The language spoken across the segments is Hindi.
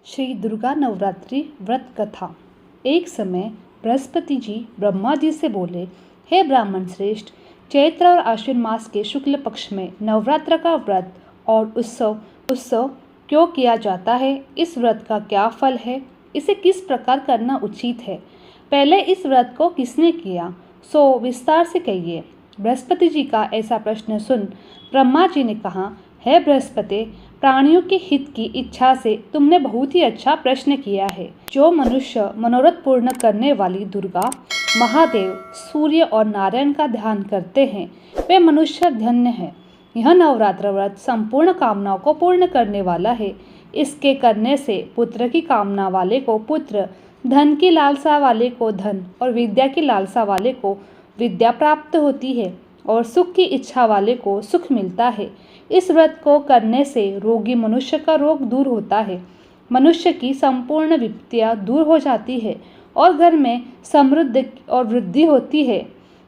श्री दुर्गा नवरात्रि व्रत कथा। एक समय बृहस्पति जी ब्रह्मा जी से बोले, हे ब्राह्मण श्रेष्ठ, चैत्र और आश्विन मास के शुक्ल पक्ष में नवरात्र का व्रत और उत्सव क्यों किया जाता है? इस व्रत का क्या फल है? इसे किस प्रकार करना उचित है? पहले इस व्रत को किसने किया, सो विस्तार से कहिए। बृहस्पति जी का ऐसा प्रश्न सुन ब्रह्मा जी ने कहा, हे बृहस्पति, प्राणियों के हित की इच्छा से तुमने बहुत ही अच्छा प्रश्न किया है। जो मनुष्य मनोरथ पूर्ण करने वाली दुर्गा, महादेव, सूर्य और नारायण का ध्यान करते हैं, वे मनुष्य धन्य हैं। यह नवरात्र व्रत संपूर्ण कामनाओं को पूर्ण करने वाला है। इसके करने से पुत्र की कामना वाले को पुत्र, धन की लालसा वाले को धन और विद्या की लालसा वाले को विद्या प्राप्त होती है और सुख की इच्छा वाले को सुख मिलता है। इस व्रत को करने से रोगी मनुष्य का रोग दूर होता है, मनुष्य की संपूर्ण विपत्तियां दूर हो जाती है और घर में समृद्धि और वृद्धि होती है।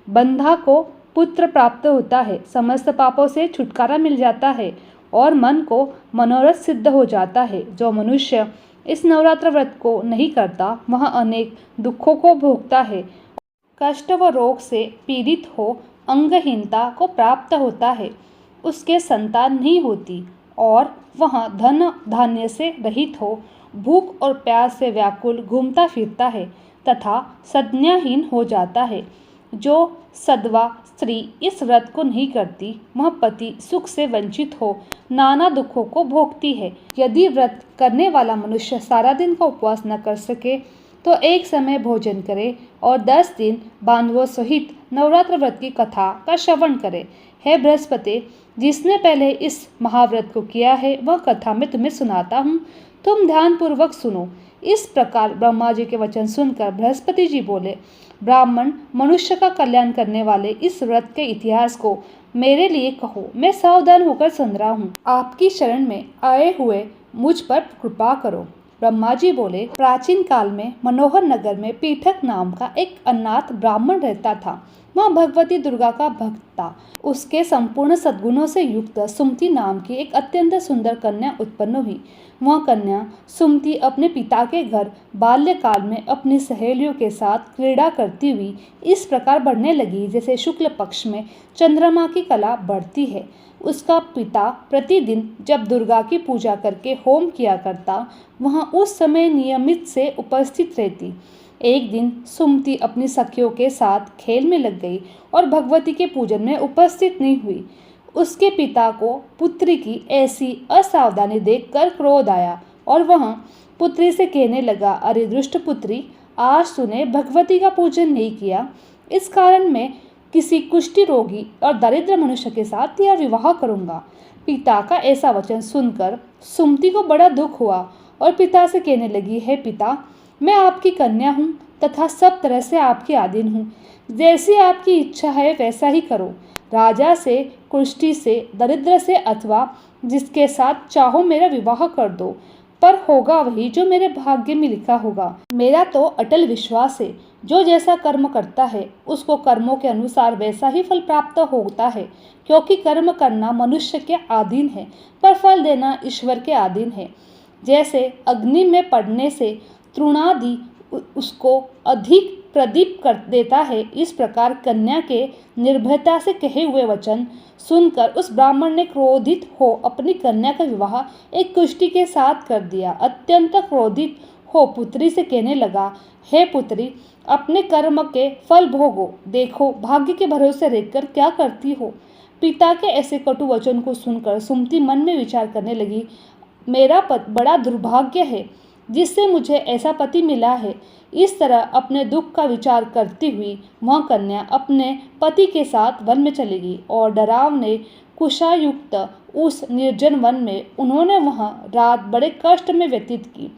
बंधा को पुत्र प्राप्त होता है, समस्त पापों से छुटकारा मिल जाता है और मन को मनोरथ सिद्ध हो जाता है। जो मनुष्य इस नवरात्र व्रत को नहीं करता, वह अनेक दुखों को भोगता है, कष्ट व रोग से पीड़ित हो, अंगहीनता को प्राप्त होता है, उसके संतान नहीं होती और वह धन धान्य से रहित हो, भूख और प्यास से व्याकुल घूमता फिरता है तथा संज्ञाहीन हो जाता है। जो सद्वा स्त्री इस व्रत को नहीं करती, वह पति सुख से वंचित हो नाना दुखों को भोगती है। यदि व्रत करने वाला मनुष्य सारा दिन का उपवास न कर सके तो एक समय भोजन करे और 10 दिन बांधवों सहित नवरात्र व्रत की कथा का श्रवण करे। हे बृहस्पति, जिसने पहले इस महाव्रत को किया है, वह कथा मैं तुम्हें सुनाता हूँ, तुम ध्यानपूर्वक सुनो। इस प्रकार ब्रह्मा जी के वचन सुनकर बृहस्पति जी बोले, ब्राह्मण मनुष्य का कल्याण करने वाले इस व्रत के इतिहास को मेरे लिए कहो, मैं सावधान होकर सुन रहा हूँ। आपकी शरण में आए हुए मुझ पर कृपा करो। ब्रह्मा जी बोले, प्राचीन काल में मनोहर नगर में पीठक नाम का एक अनाथ ब्राह्मण रहता था। वह भगवती दुर्गा का भक्त था। उसके संपूर्ण सद्गुणों से युक्त सुमति नाम की एक अत्यंत सुंदर कन्या उत्पन्न हुई। वह कन्या सुमति अपने पिता के घर बाल्यकाल में अपनी सहेलियों के साथ क्रीड़ा करती हुई इस प्रकार बढ़ने लगी जैसे शुक्ल पक्ष में चंद्रमा की कला बढ़ती है। उसका पिता प्रतिदिन जब दुर्गा की पूजा करके होम किया करता, वह उस समय नियमित से उपस्थित रहती। एक दिन सुमति अपनी सखियों के साथ खेल में लग गई और भगवती के पूजन में उपस्थित नहीं हुई। उसके पिता को पुत्री की ऐसी असावधानी देखकर क्रोध आया और वह पुत्री से कहने लगा, अरे दुष्ट पुत्री, आज तूने भगवती का पूजन नहीं किया, इस कारण मैं किसी कुष्ठी रोगी और दरिद्र मनुष्य के साथ तेरा विवाह करूंगा। पिता का ऐसा वचन सुनकर सुमति को बड़ा दुख हुआ और पिता से कहने लगी, हे पिता, मैं आपकी कन्या हूँ तथा सब तरह से आपकी आधीन हूँ। जैसी आपकी इच्छा है वैसा ही करो। राजा से, कुष्ठी से, दरिद्र से अथवा जिसके साथ चाहो मेरा विवाह कर दो, पर होगा वही जो मेरे भाग्य में लिखा होगा। मेरा तो अटल विश्वास है, जो जैसा कर्म करता है उसको कर्मों के अनुसार वैसा ही फल प्राप्त होता है, क्योंकि कर्म करना मनुष्य के अधीन है पर फल देना ईश्वर के अधीन है। जैसे अग्नि में पड़ने से तृणादि उसको अधिक प्रदीप कर देता है, इस प्रकार कन्या के निर्भयता से कहे हुए वचन सुनकर उस ब्राह्मण ने क्रोधित हो अपनी कन्या का विवाह एक कुष्ठी के साथ कर दिया। अत्यंत क्रोधित हो पुत्री से कहने लगा, हे पुत्री, अपने कर्म के फल भोगो, देखो भाग्य के भरोसे रहकर क्या करती हो। पिता के ऐसे कटु वचन को सुनकर सुमति मन में विचार करने लगी, मेरा बड़ा दुर्भाग्य है जिससे मुझे ऐसा पति मिला है। इस तरह अपने दुख का विचार करती हुई वह कन्या अपने पति के साथ वन में चली गई और डरावने कुशायुक्त उस निर्जन वन में उन्होंने वहां रात बड़े कष्ट में व्यतीत की।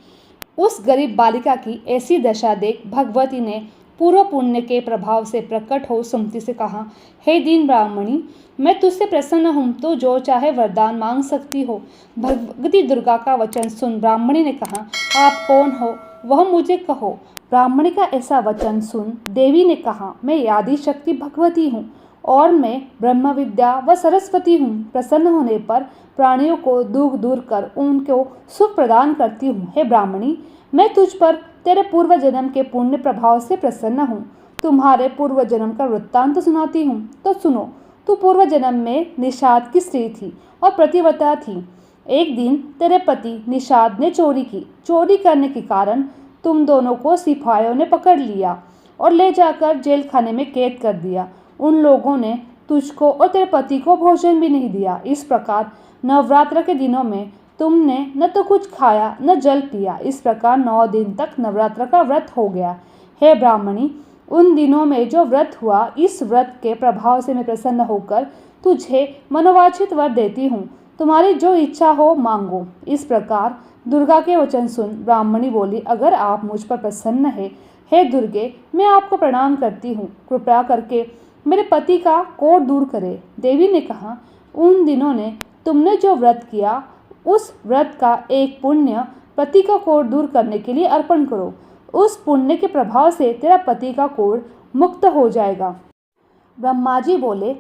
उस गरीब बालिका की ऐसी दशा देख भगवती ने पूर्व पुण्य के प्रभाव से प्रकट हो सुमति से कहा, हे दीन ब्राह्मणी, मैं तुझसे प्रसन्न हूँ, तो जो चाहे वरदान मांग सकती हो। भगवती दुर्गा का वचन सुन ब्राह्मणी ने कहा, आप कौन हो, वह मुझे कहो। ब्राह्मणी का ऐसा वचन सुन देवी ने कहा, मैं आदि शक्ति भगवती हूँ और मैं ब्रह्म विद्या व सरस्वती हूँ। प्रसन्न होने पर प्राणियों को दुख दूर कर उनको सुख प्रदान करती हूँ। हे ब्राह्मणी, मैं तुझ पर तेरे पूर्व जन्म के पुण्य प्रभाव से प्रसन्न हूँ। तुम्हारे पूर्व जन्म का वृत्तांत सुनाती हूँ, तो सुनो। तू पूर्व जन्म में निषाद की स्त्री थी और प्रतिव्रता थी। एक दिन तेरे पति निषाद ने चोरी की। चोरी करने के कारण तुम दोनों को सिपाहियों ने पकड़ लिया और ले जाकर जेल खाने में कैद कर दिया। उन लोगों ने तुझको और तेरे पति को भोजन भी नहीं दिया। इस प्रकार नवरात्र के दिनों में तुमने न तो कुछ खाया न जल पिया। इस प्रकार 9 दिन तक नवरात्र का व्रत हो गया। हे ब्राह्मणी, उन दिनों में जो व्रत हुआ, इस व्रत के प्रभाव से मैं प्रसन्न होकर तुझे मनोवांछित वर देती हूँ। तुम्हारी जो इच्छा हो मांगो। इस प्रकार दुर्गा के वचन सुन ब्राह्मणी बोली, अगर आप मुझ पर प्रसन्न है, हे दुर्गे, मैं आपको प्रणाम करती हूँ। कृपया करके मेरे पति का कोढ़ दूर करे। देवी ने कहा, उन दिनों ने तुमने जो व्रत किया, उस व्रत का एक पुण्य पति का कोढ़ दूर करने के लिए अर्पण करो। उस पुण्य के प्रभाव से तेरा पति का कोढ़ मुक्त हो जाएगा। ब्रह्मा जी बोले।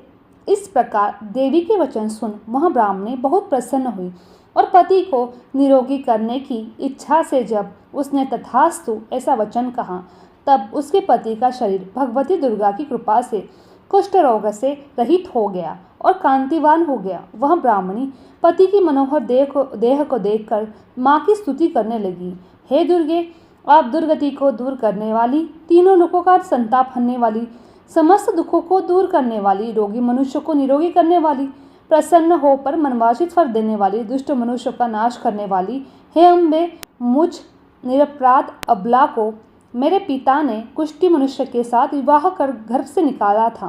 इस प्रकार देवी के वचन सुन वह ब्राह्मणी बहुत प्रसन्न हुई और पति को निरोगी करने की इच्छा से जब उसने तथास्तु ऐसा वचन कहा, तब उसके पति का शरीर भगवती दुर्गा की कृपा से कुष्ठ रोग से रहित हो गया और कांतिवान हो गया। वह ब्राह्मणी पति की मनोहर देह को देखकर माँ की स्तुति करने लगी। हे दुर्गे, आप दुर्गति को दूर करने वाली, तीनों लोगों का संताप हरने वाली, समस्त दुखों को दूर करने वाली, रोगी मनुष्य को निरोगी करने वाली, प्रसन्न हो पर मनवांछित फल देने वाली, दुष्ट मनुष्य का नाश करने वाली, हे अम्बे, मुझ निरपराध अबला को मेरे पिता ने कुष्ठी मनुष्य के साथ विवाह कर घर से निकाला था।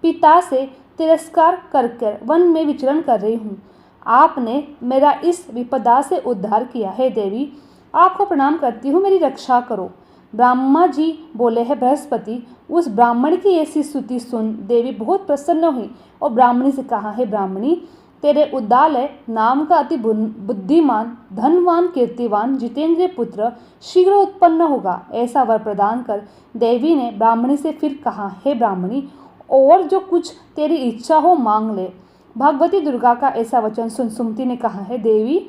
पिता से तिरस्कार करके वन में विचरण कर रही हूँ। आपने मेरा इस विपदा से उद्धार किया। हे देवी, आपको प्रणाम करती हूँ, मेरी रक्षा करो। ब्रह्मा जी बोले, है बृहस्पति, उस ब्राह्मण की ऐसी स्तुति सुन देवी बहुत प्रसन्न हुई और ब्राह्मणी से कहा, है ब्राह्मणी, तेरे उद्दालय नाम का अति बुद्धिमान, धनवान, कीर्तिवान, जितेंद्रिय पुत्र शीघ्र उत्पन्न होगा। ऐसा वर प्रदान कर देवी ने ब्राह्मणी से फिर कहा, हे ब्राह्मणी, और जो कुछ तेरी इच्छा हो मांग ले। भगवती दुर्गा का ऐसा वचन सुन सुमति ने कहा, है देवी,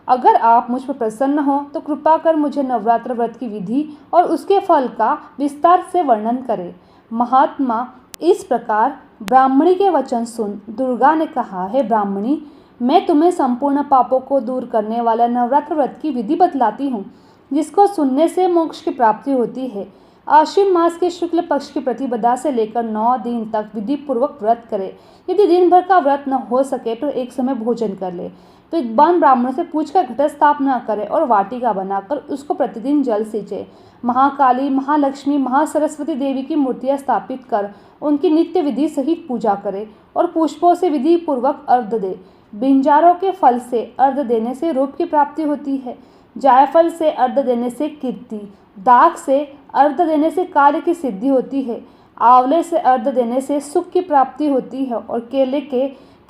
अगर आप मुझ पर प्रसन्न हो तो कृपा कर मुझे नवरात्र व्रत की विधि और उसके फल का विस्तार से वर्णन करें। महात्मा, इस प्रकार ब्राह्मणी के वचन सुन दुर्गा ने कहा, हे ब्राह्मणी, मैं तुम्हें संपूर्ण पापों को दूर करने वाला नवरात्र व्रत की विधि बतलाती हूँ, जिसको सुनने से मोक्ष की प्राप्ति होती है। आश्विन मास के शुक्ल पक्ष की प्रतिपदा से लेकर 9 दिन तक विधि पूर्वक व्रत करे। यदि दिन भर का व्रत न हो सके तो एक समय भोजन कर ले। विद्वान ब्राह्मण से पूछकर घट स्थापना करे और वाटिका बनाकर उसको प्रतिदिन जल सींचे। महाकाली, महालक्ष्मी, महासरस्वती देवी की मूर्तियां स्थापित कर उनकी नित्य विधि सहित पूजा करे और पुष्पों से विधि पूर्वक अर्घ दे। बिंजारों के फल से अर्घ देने से रूप की प्राप्ति होती है। जायफल से अर्घ देने से कीर्ति, दाख से अर्घ देने से कार्य की सिद्धि होती है, आंवले से अर्घ देने से सुख की प्राप्ति होती है और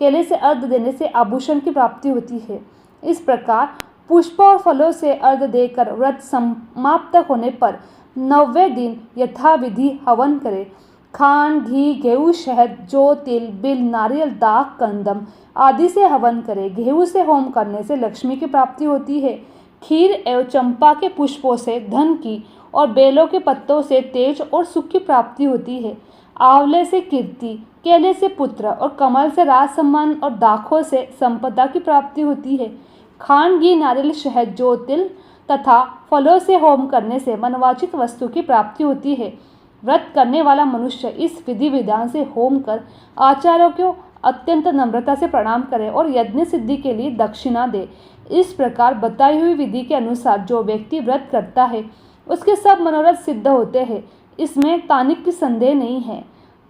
केले से अर्घ देने से आभूषण की प्राप्ति होती है। इस प्रकार पुष्प और फलों से अर्घ देकर व्रत समाप्त होने पर 9वें दिन यथाविधि हवन करे। खांड, घी, गेहूँ, शहद, जौ, तिल, बिल, नारियल, दाख, कंदम आदि से हवन करे। गेहूँ से होम करने से लक्ष्मी की प्राप्ति होती है। खीर एवं चंपा के पुष्पों से धन की और बेलों के पत्तों से तेज और सुख की प्राप्ति होती है। आंवले से कीर्ति, केले से पुत्र और कमल से राज सम्मान और दाखों से संपदा की प्राप्ति होती है। खांड, घी, नारियल, शहद, जौ, तिल तथा फलों से होम करने से मनवांछित वस्तु की प्राप्ति होती है। व्रत करने वाला मनुष्य इस विधि विधान से होम कर आचार्यों को अत्यंत नम्रता से प्रणाम करे और यज्ञ सिद्धि के लिए दक्षिणा दे। इस प्रकार बताई हुई विधि के अनुसार जो व्यक्ति व्रत करता है उसके सब मनोरथ सिद्ध होते हैं। इसमें तानिक की संदेह नहीं है।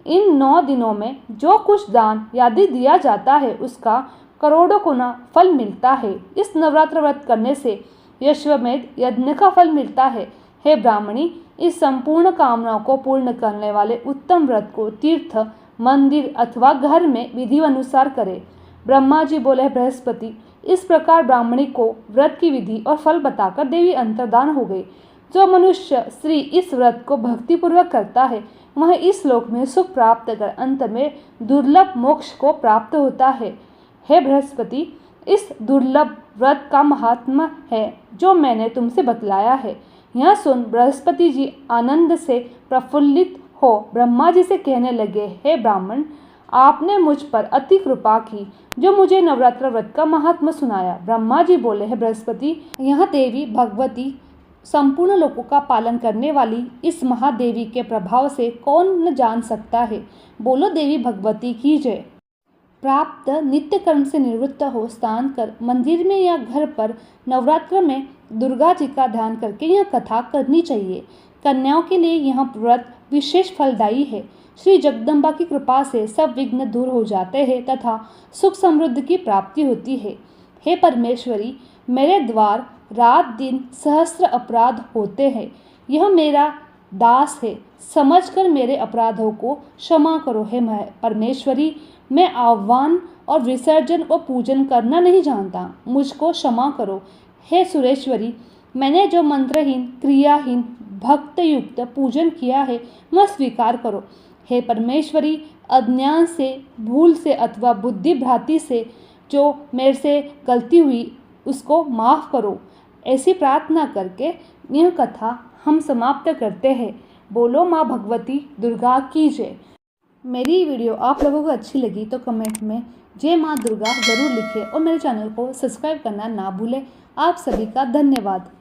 इन 9 दिनों में जो कुछ दान यदि दिया जाता है उसका करोड़ों गुना फल मिलता है। इस नवरात्र व्रत करने से यश्वमेध यज्ञ का फल मिलता है। हे ब्राह्मणी, इस संपूर्ण कामनाओं को पूर्ण करने वाले उत्तम व्रत को तीर्थ, मंदिर अथवा घर में विधि अनुसार करे। ब्रह्मा जी बोले, बृहस्पति, इस प्रकार ब्राह्मणी को व्रत की विधि और फल बताकर देवी अंतर्धान हो गई। जो मनुष्य श्री इस व्रत को भक्तिपूर्वक करता है वह इस लोक में सुख प्राप्त कर अंत में दुर्लभ मोक्ष को प्राप्त होता है। हे बृहस्पति, इस दुर्लभ व्रत का महात्मा है जो मैंने तुमसे बतलाया है। यह सुन बृहस्पति जी आनंद से प्रफुल्लित हो ब्रह्मा जी से कहने लगे, हे ब्राह्मण, आपने मुझ पर अति कृपा की जो मुझे नवरात्र व्रत का महात्मा सुनाया। ब्रह्मा जी बोले, हे बृहस्पति, यह देवी भगवती संपूर्ण लोकों का पालन करने वाली इस महादेवी के प्रभाव से कौन न जान सकता है। बोलो देवी भगवती की जय। प्राप्त नित्य कर्म से निवृत्त हो स्नान कर मंदिर में या घर पर नवरात्र में दुर्गा जी का ध्यान करके यह कथा करनी चाहिए। कन्याओं के लिए यह व्रत विशेष फलदायी है। श्री जगदम्बा की कृपा से सब विघ्न दूर हो जाते हैं तथा सुख समृद्धि की प्राप्ति होती है। हे परमेश्वरी, मेरे द्वार रात दिन सहस्त्र अपराध होते हैं। यह मेरा दास है, समझकर मेरे अपराधों को क्षमा करो। हे परमेश्वरी, मैं आह्वान और विसर्जन और पूजन करना नहीं जानता, मुझको क्षमा करो। हे सुरेश्वरी, मैंने जो मंत्रहीन क्रियाहीन भक्तयुक्त पूजन किया है वह स्वीकार करो। हे परमेश्वरी, अज्ञान से, भूल से अथवा बुद्धि भ्रांति से जो मेरे से गलती हुई उसको माफ़ करो। ऐसी प्रार्थना करके यह कथा हम समाप्त करते हैं। बोलो माँ भगवती दुर्गा की जय। मेरी वीडियो आप लोगों को अच्छी लगी तो कमेंट में जय माँ दुर्गा ज़रूर लिखें और मेरे चैनल को सब्सक्राइब करना ना भूलें। आप सभी का धन्यवाद।